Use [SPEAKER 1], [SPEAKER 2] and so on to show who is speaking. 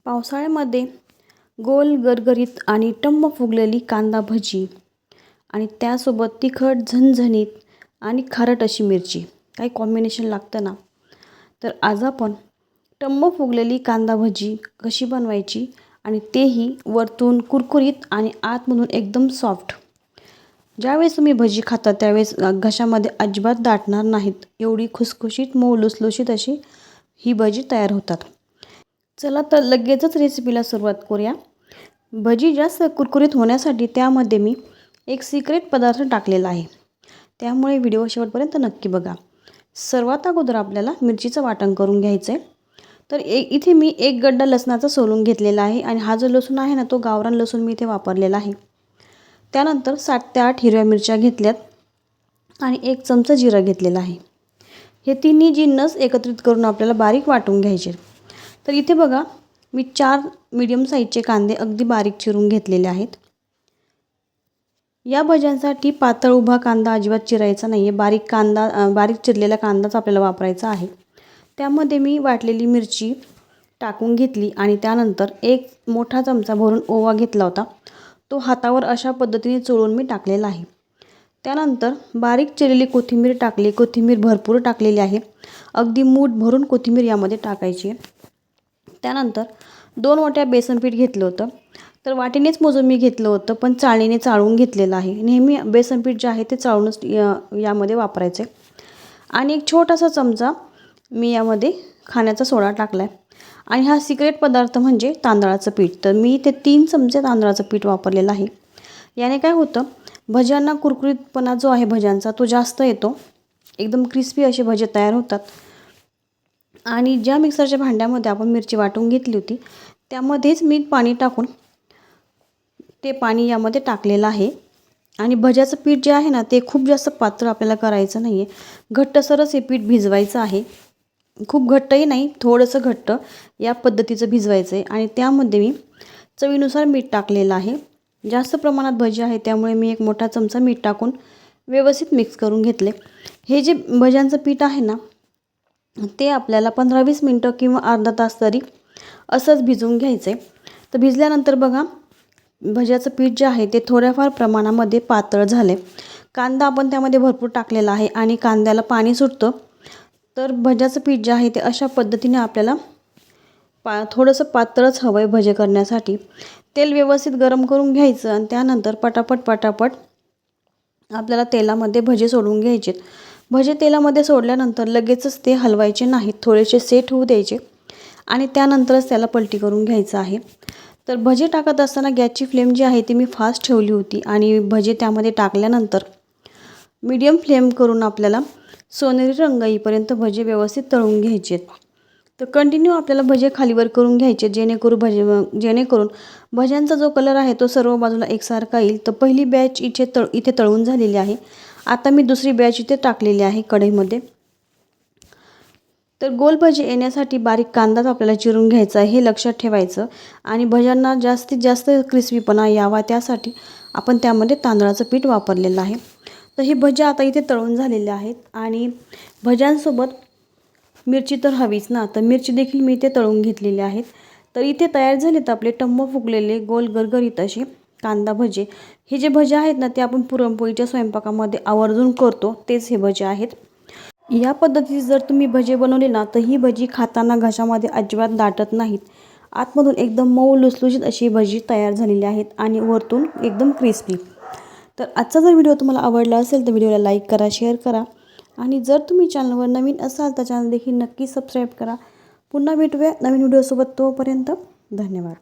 [SPEAKER 1] पावसाळ्यामध्ये गोल गरगरीत आणि टम्म फुगलेली कांदा भजी आणि त्यासोबत तिखट झणझणीत आणि खारट अशी मिरची, काही कॉम्बिनेशन लागतं ना. तर आज आपण टम्म फुगलेली कांदा भजी कशी बनवायची आणि तेही वरतून कुरकुरीत आणि आतमधून एकदम सॉफ्ट. ज्यावेळेस तुम्ही भजी खाता त्यावेळेस घशामध्ये अजिबात दाटणार नाहीत, एवढी खुसखुशीत मऊ लुसलुशीत अशी ही भजी तयार होतात. चला तर लगेचच रेसिपीला सुरुवात करूया. भजी जास्त कुरकुरीत होण्यासाठी त्यामध्ये मी एक सिक्रेट पदार्थ टाकलेला आहे, त्यामुळे व्हिडिओ शेवटपर्यंत नक्की बघा. सर्वात अगोदर आपल्याला मिरचीचं वाटण करून घ्यायचं आहे. तर इथे मी एक गड्डा लसणाचा सोलून घेतलेला आहे आणि हा जो लसूण आहे ना, तो गावरान लसूण मी इथे वापरलेला आहे. त्यानंतर 7 ते 8 हिरव्या मिरच्या घेतल्यात आणि 1 चमचा जिरं घेतलेला आहे. हे तिन्ही जिन्नस एकत्रित करून आपल्याला बारीक वाटून घ्यायचे. तर इथे बघा, मी 4 मीडियम साईजचे कांदे अगदी बारीक चिरून घेतलेले आहेत. या भज्यांसाठी पातळ उभा कांदा अजिबात चिरायचा नाही आहे, बारीक चिरलेला कांदाच आपल्याला वापरायचा आहे. त्यामध्ये मी वाटलेली मिरची टाकून घेतली आणि त्यानंतर 1 मोठा चमचा भरून ओवा घेतला होता, तो हातावर अशा पद्धतीने चोळून मी टाकलेला आहे. त्यानंतर बारीक चिरलेली कोथिंबीर टाकली. कोथिंबीर भरपूर टाकलेली आहे, अगदी मूठ भरून कोथिंबीर यामध्ये टाकायची आहे. त्यानंतर 2 वाट्या बेसन पीठ घेतलं होतं. तर वाटीनेच मोजून मी घेतलं होतं, पण चाळणीने चाळून घेतलेलं आहे. नेहमी बेसन पीठ जे आहे ते चाळूनच यामध्ये वापरायचे. आणि 1 छोटासा चमचा मी यामध्ये खाण्याचा सोडा टाकला आहे. आणि हा सिक्रेट पदार्थ म्हणजे तांदळाचं पीठ. तर मी ते 3 चमचे तांदळाचं पीठ वापरलेलं आहे. याने काय होतं, भज्यांना कुरकुरीतपणा जो आहे भज्यांचा तो जास्त येतो, एकदम क्रिस्पी असे भजे तयार होतात. आणि ज्या मिक्सरच्या भांड्यामध्ये आपण मिरची वाटून घेतली होती त्यामध्येच मी पाणी टाकून ते पाणी यामध्ये टाकलेलं आहे. आणि भज्याचं पीठ जे आहे ना, ते खूप जास्त पातळ आपल्याला करायचं नाही आहे, घट्टसरच हे पीठ भिजवायचं आहे. खूप घट्टही नाही, थोडंसं घट्ट या पद्धतीचं भिजवायचं आहे. आणि त्यामध्ये मी चवीनुसार मीठ टाकलेलं आहे. जास्त प्रमाणात भजी आहे त्यामुळे मी 1 मोठा चमचा मीठ टाकून व्यवस्थित मिक्स करून घेतले. हे जे भज्यांचं पीठ आहे ना, ते आपल्याला 15-20 मिनटं किंवा अर्धा तास तरी असंच भिजवून घ्यायचं आहे. तर भिजल्यानंतर बघा, भज्याचं पीठ जे आहे ते थोड्याफार प्रमाणामध्ये पातळ झाले. कांदा आपण त्यामध्ये भरपूर टाकलेला आहे आणि कांद्याला पाणी सुटतं. तर भज्याचं पीठ जे आहे ते अशा पद्धतीने आपल्याला थोडंसं पातळच हवं आहे भजे करण्यासाठी. तेल व्यवस्थित गरम करून घ्यायचं आणि त्यानंतर पटापट आपल्याला तेलामध्ये भजे सोडून घ्यायचे. भजे तेलामध्ये सोडल्यानंतर लगेचच ते हलवायचे नाहीत, थोडेसे सेट होऊ द्यायचे आणि त्यानंतरच त्याला पलटी करून घ्यायचं आहे. तर भजे टाकत असताना गॅसची फ्लेम जी आहे ती मी फास्ट ठेवली होती आणि भजे त्यामध्ये टाकल्यानंतर मीडियम फ्लेम करून आपल्याला सोनेरी रंग येईपर्यंत भजे व्यवस्थित तळून घ्यायचे. तर कंटिन्यू आपल्याला भजे खालीवर करून घ्यायचे, जेणेकरून भज्यांचा जो कलर आहे तो सर्व बाजूला एकसारखा येईल. तर पहिली बॅच इथे तळून झालेली आहे. आता मी दुसरी बॅच इथे टाकलेली आहे कढईमध्ये. तर गोल भजी येण्यासाठी बारीक कांदाच आपल्याला चिरून घ्यायचा आहे, हे लक्षात ठेवायचं. आणि भज्यांना जास्तीत जास्त क्रिस्पीपणा यावा त्यासाठी आपण त्यामध्ये तांदळाचं पीठ वापरलेलं आहे. तर हे भज्या आता इथे तळून झालेले आहेत आणि भज्यांसोबत मिरची तर हवीच ना, तर मिरची देखील मी इथे तळून घेतलेली आहेत. तर इथे तयार झालेत आपले टम्म फुगलेले गोल गरगरीत असे कांदा भजे. हे जे भजे आहेत ना, ते आपण पुरणपोळीच्या स्वयंपाकामध्ये आवर्जून करतो, तेच हे भजे आहेत. या पद्धतीने जर तुम्ही भजे बनवले ना, तर ही भजी खाताना घशामध्ये अजिबात दाटत नाहीत. आतमधून एकदम मऊ लुसलुशीत अशी भजी तयार झालेली आहेत आणि वरतून एकदम क्रिस्पी. तर आजचा जर व्हिडिओ तुम्हाला आवडला असेल तर व्हिडिओला लाईक करा, शेअर करा आणि जर तुम्ही चॅनलवर नवीन असाल तर चॅनल देखील नक्की सबस्क्राईब करा. पुन्हा भेटूया नवीन व्हिडिओसोबत, तोपर्यंत धन्यवाद.